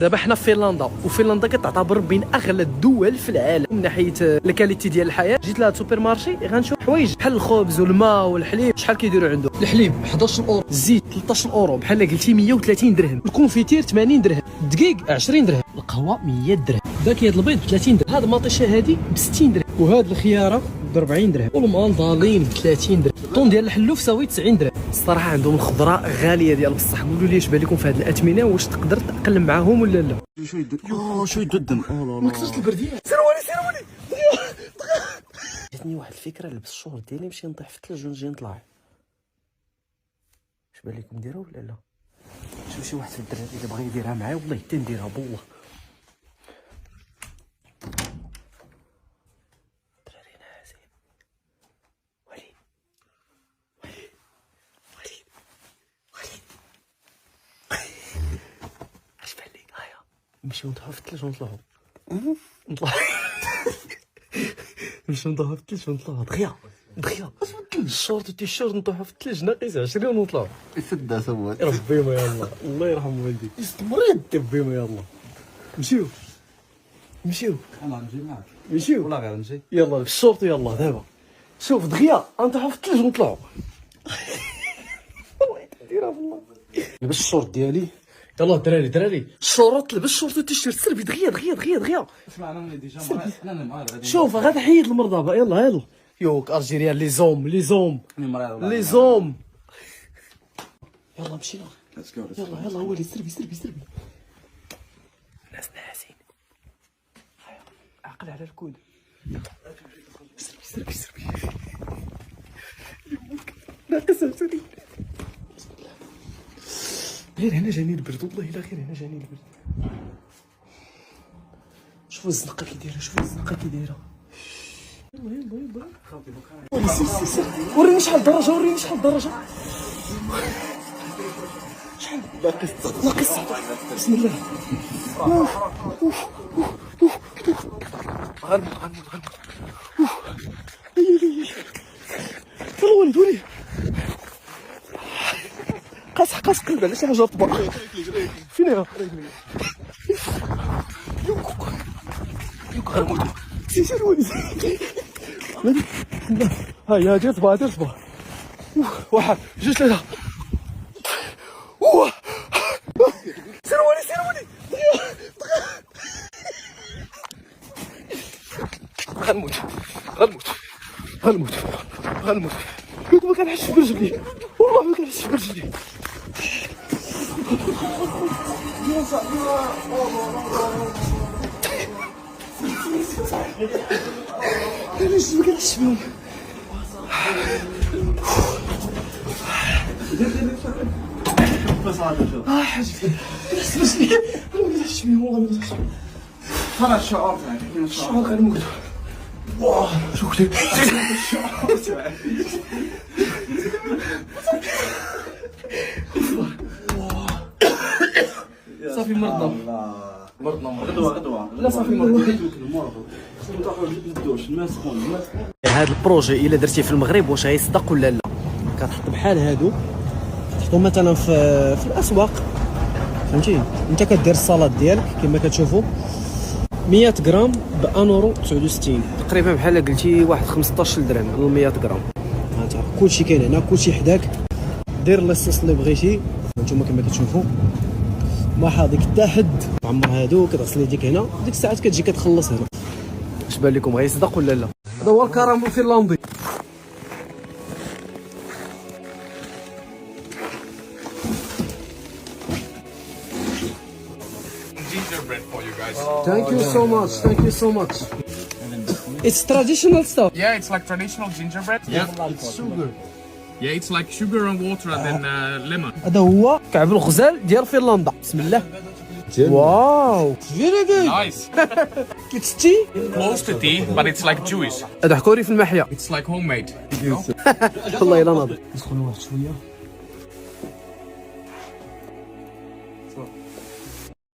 دابا حنا في فنلندا، وفنلندا كتعتبر بين اغلى الدول في العالم من ناحيه الكاليتي ديال الحياه. جيت لهاد السوبر مارشي غنشوف حوايج بحال الخبز والماء والحليب. شحال كيديروا عنده؟ الحليب 11 اورو، الزيت 13 اورو، بحال قلتي 130 درهم، الكونفيتير 80 درهم، الدقيق 20 درهم، القهوه 100 درهم، باكيه البيض ب 30 درهم، هاد المطيشه هادي ب 60 درهم، وهاد الخياره ب 40 درهم، والماندالين ب 30 درهم، الطون ديال الحلوف ساوي 90 درهم. الصراحه عندهم الخضره غاليه ديال بصح. قولوا لي اش بان لكم في هاد الاثمنه، واش تقدر تاقلم معاهم ولا لا؟ شوي الدم. ما كثرت البرديه. سيروني جاتني واحد الفكره، لبس الشهر ديالي نمشي نطيح في الثلج ونجي نطلع. اش بان لكم نديرها ولا لا؟ شوف شي واحد في الدراري اللي بغى يديرها معايا والله حتى نديرها بالله. دراري نازل. وليد اش بان لك؟ هيا نمشيو نطيحو في الثلج ونطلعو. نطلع نمشيو نطيحو في الثلج ونطلعو. دغيا الشورت والتيشيرت نطيحو في الثلج ناقص 20 ونطلعو. يسدها سوات ربي ما يلا، الله يرحم والديك. مريض ربي ما يلا. نمشيو انا نجي معاك نمشيو ولا غير نجي؟ يلا بالشورت يلا دابا. شوف دغيا غنطيحو في الثلج ونطلعو. والله نديرها والله. لبس الشورت ديالي يلا دراري الشورت، لبس الشورت والتيشيرت سربي دغيا. اسمع انا ديجا انا معاك غادي. شوف غادي حيد المرضى يلا يوك الجيريان لي زوم يلا مشينا. يلا وليد سربي. الناس ناعسين. عقل على الكود. سربي ناقص 20. غير هنا جاني البرد والله الا غير هنا جاني البرد. شوفوا الزنقه كي دايره. يلا سير. وريني شحال الدرجه. شحال ناقص. بسم الله. غنموت. يلا وليد قاس قلب على شي حاجه رطبه. فين هي؟ غنموت. سير وليد. هيا دير صباح. واحد جوج ثلاثة. سير وليد. غنموت. ما كنحسش برجلي والله علاش ما كنحسش بهم. حاجه فيه نحس بيه ما كنحسش بهم والله. انا الشعور الشعور غنموت. واه شو كثير صافي مرضنا غدوه لا صافي مرضنا. هذا البروجي الا درتيه في المغرب واش غيصدق ولا لا؟ كتحط بحال هادو، تحطو مثلا في الاسواق فهمتي. انت كدير الصالاد ديالك كما كتشوفوا 100 غرام ب 1.69 تقريبا، بحال قلتي واحد 15 درهم 100 غرام. هانتا كلشي كاين هنا، كلشي حداك. دير الصوص اللي بغيتي هانتوما كما كتشوفوا. ما حاضيك حتى حد عمر هادو كتغسل يديك هنا، ديك الساعات كتجي كتخلص هنا. اش بان لكم غيصدق ولا لا؟ هذا هو الكراميل الفنلندي. Gingerbread for you guys. Thank you so much. It's traditional stuff. Yeah, it's like traditional gingerbread. Yeah. It's sugar. Yeah, it's like sugar and water and then lemon. هذا هو كعب الغزال ديال فنلندا. بسم الله. واو فيري جود. Nice. It's tea. Close to tea, but it's like Jewish. هذا حكوري في المحيا. It's like homemade. والله الا ناضي. ندخلوا واحد شويه.